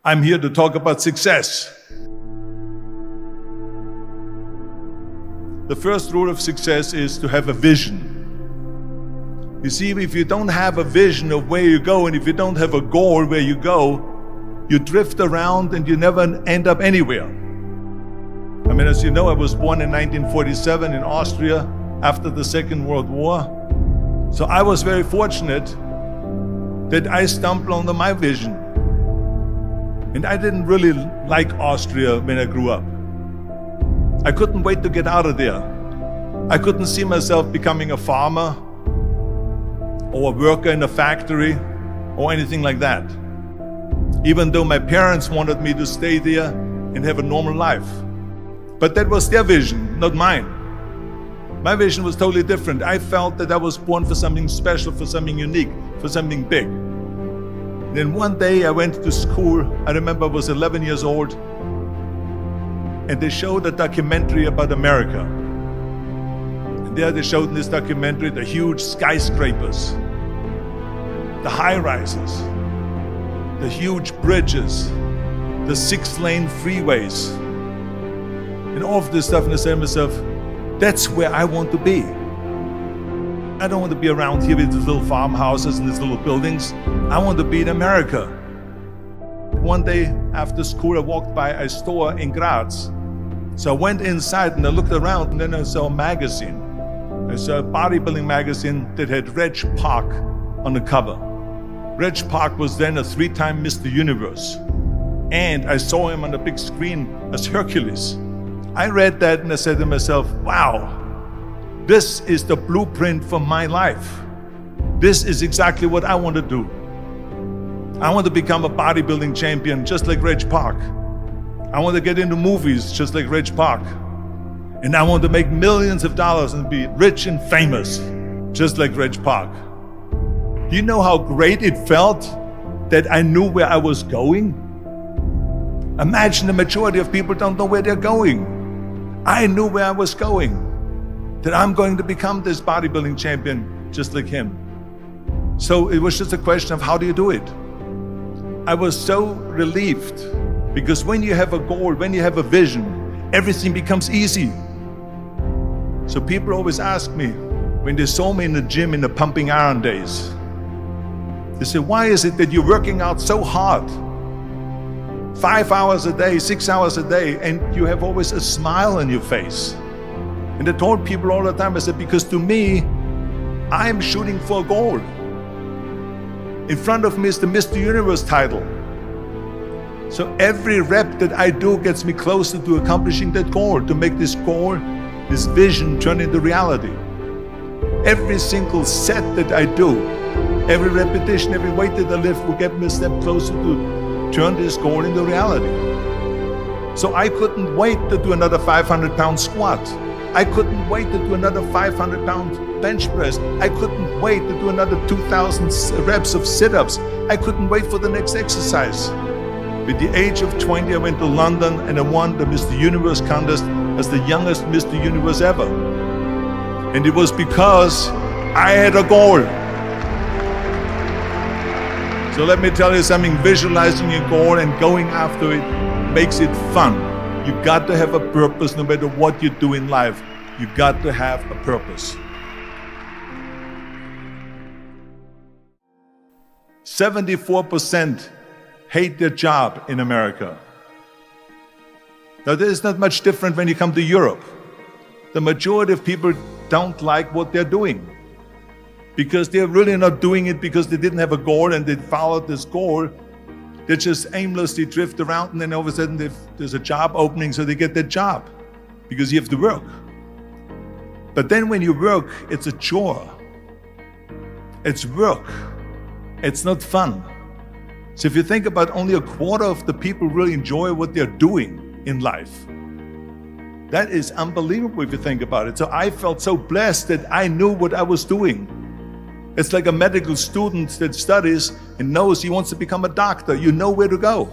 I'm here to talk about success. The first rule of success is to have a vision. You see, if you don't have a vision of where you go, and if you don't have a goal where you go, you drift around and you never end up anywhere. I mean, as you know, I was born in 1947 in Austria after the Second World War. So I was very fortunate that I stumbled onto my vision. And I didn't really like Austria when I grew up. I couldn't wait to get out of there. I couldn't see myself becoming a farmer or a worker in a factory or anything like that. Even though my parents wanted me to stay there and have a normal life. But that was their vision, not mine. My vision was totally different. I felt that I was born for something special, for something unique, for something big. Then one day I went to school. I remember I was 11 years old, and they showed a documentary about America. And there they showed in this documentary the huge skyscrapers, the high-rises, the huge bridges, the 6-lane freeways, and all of this stuff. And I said to myself, that's where I want to be. I don't want to be around here with these little farmhouses and these little buildings. I want to be in America. One day after school, I walked by a store in Graz. So I went inside and I looked around, and then I saw a magazine. I saw a bodybuilding magazine that had Reg Park on the cover. Reg Park was then a 3-time Mr. Universe. And I saw him on the big screen as Hercules. I read that and I said to myself, wow, this is the blueprint for my life. This is exactly what I want to do. I want to become a bodybuilding champion just like Reg Park. I want to get into movies just like Reg Park. And I want to make millions of dollars and be rich and famous just like Reg Park. Do you know how great it felt that I knew where I was going? Imagine the majority of people don't know where they're going. I knew where I was going, that I'm going to become this bodybuilding champion just like him. So it was just a question of how do you do it? I was so relieved, because when you have a goal, when you have a vision, everything becomes easy. So people always ask me, when they saw me in the gym in the pumping iron days, they say, why is it that you're working out so hard? 5 hours a day, 6 hours a day, and you have always a smile on your face. And I told people all the time, I said, because to me, I'm shooting for a goal. In front of me is the Mr. Universe title. So every rep that I do gets me closer to accomplishing that goal, to make this goal, this vision turn into reality. Every single set that I do, every repetition, every weight that I lift will get me a step closer to turn this goal into reality. So I couldn't wait to do another 500-pound squat. I couldn't wait to do another 500-pound bench press. I couldn't wait to do another 2,000 reps of sit-ups. I couldn't wait for the next exercise. At the age of 20, I went to London and I won the Mr. Universe contest as the youngest Mr. Universe ever. And it was because I had a goal. So let me tell you something, visualizing your goal and going after it makes it fun. You've got to have a purpose no matter what you do in life. You've got to have a purpose. 74% hate their job in America. Now, this is not much different when you come to Europe. The majority of people don't like what they're doing, because they're really not doing it because they didn't have a goal and they followed this goal. They just aimlessly drift around, and then all of a sudden there's a job opening, so they get that job because you have to work. But then when you work, it's a chore. It's work. It's not fun. So if you think about, only a quarter of the people really enjoy what they're doing in life. That is unbelievable if you think about it. So I felt so blessed that I knew what I was doing. It's like a medical student that studies and knows he wants to become a doctor. You know where to go.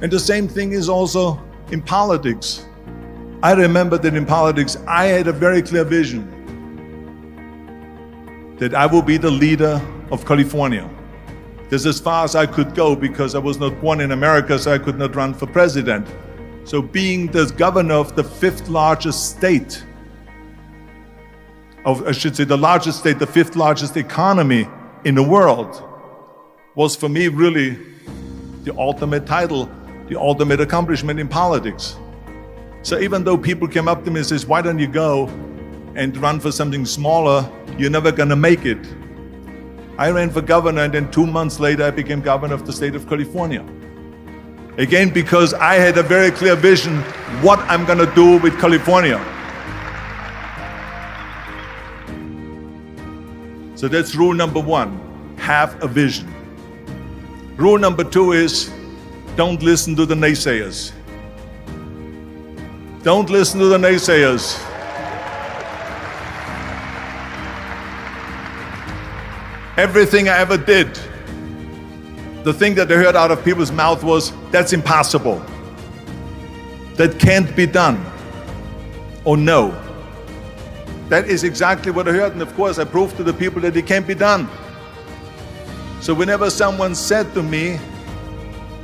And the same thing is also in politics. I remember that in politics, I had a very clear vision that I will be the leader of California. That's as far as I could go because I was not born in America, so I could not run for president. So being the governor of the fifth largest state, I should say the largest state, the fifth largest economy in the world, was for me really the ultimate title, the ultimate accomplishment in politics. So even though people came up to me and says, why don't you go and run for something smaller, you're never gonna make it. I ran for governor, and then 2 months later I became governor of the state of California. Again, because I had a very clear vision what I'm gonna do with California. So that's rule number one, have a vision. Rule number two is, don't listen to the naysayers. Don't listen to the naysayers. Everything I ever did, the thing that I heard out of people's mouth was, that's impossible. That can't be done. Or no. That is exactly what I heard, and of course I proved to the people that it can't be done. So whenever someone said to me,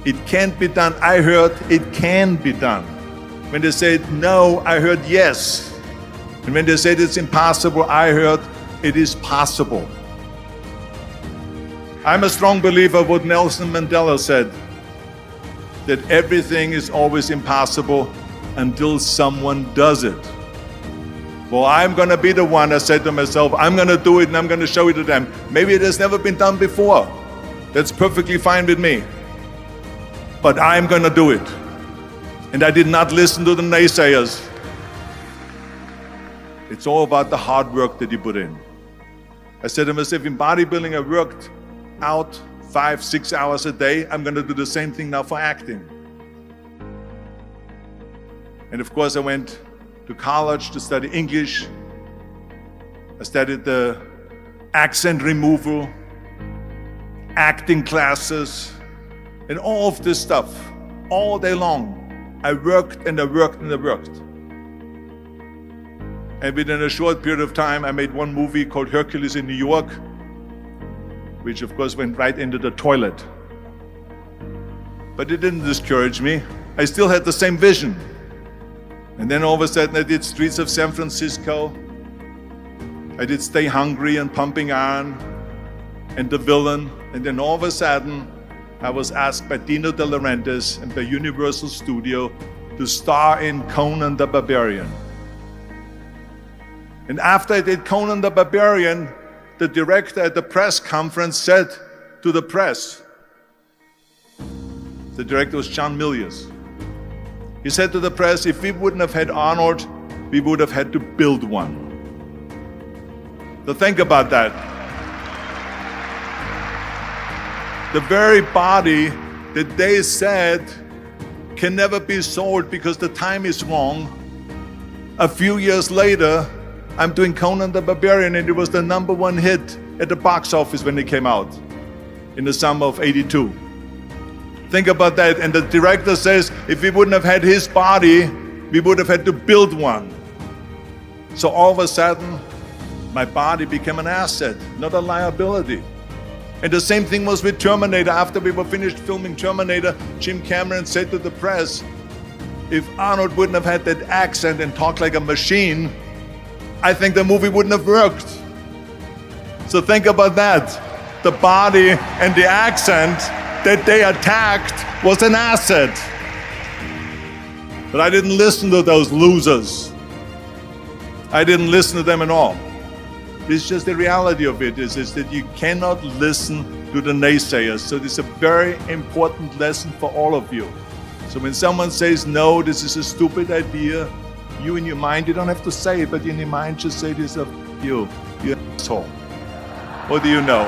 it can't be done, I heard, it can be done. When they said no, I heard yes. And when they said it's impossible, I heard, it is possible. I'm a strong believer of what Nelson Mandela said, that everything is always impossible until someone does it. Well, I'm gonna be the one, I said to myself, I'm gonna do it and I'm gonna show it to them. Maybe it has never been done before. That's perfectly fine with me. But I'm gonna do it. And I did not listen to the naysayers. It's all about the hard work that you put in. I said to myself, in bodybuilding I worked out 5-6 hours a day. I'm gonna do the same thing now for acting. And of course I went to college to study English. I studied the accent removal, acting classes, and all of this stuff, all day long. I worked and I worked and I worked. And within a short period of time, I made one movie called Hercules in New York, which of course went right into the toilet. But it didn't discourage me. I still had the same vision. And then all of a sudden I did Streets of San Francisco. I did Stay Hungry and Pumping Iron and The Villain. And then all of a sudden I was asked by Dino De Laurentiis and by Universal Studio to star in Conan the Barbarian. And after I did Conan the Barbarian, the director at the press conference said to the press, the director was John Milius. He said to the press, if we wouldn't have had Arnold, we would have had to build one. So think about that. The very body that they said can never be sold because the time is wrong. A few years later, I'm doing Conan the Barbarian, and it was the #1 hit at the box office when it came out in the summer of '82. Think about that. And the director says, if we wouldn't have had his body, we would have had to build one. So all of a sudden, my body became an asset, not a liability. And the same thing was with Terminator. After we were finished filming Terminator, Jim Cameron said to the press, if Arnold wouldn't have had that accent and talked like a machine, I think the movie wouldn't have worked. So think about that. The body and the accent that they attacked was an asset. But I didn't listen to those losers. I didn't listen to them at all. It's just the reality of it is that you cannot listen to the naysayers. So this is a very important lesson for all of you. So when someone says, no, this is a stupid idea, you in your mind, you don't have to say it, but in your mind just say to yourself, you're an asshole. What do you know?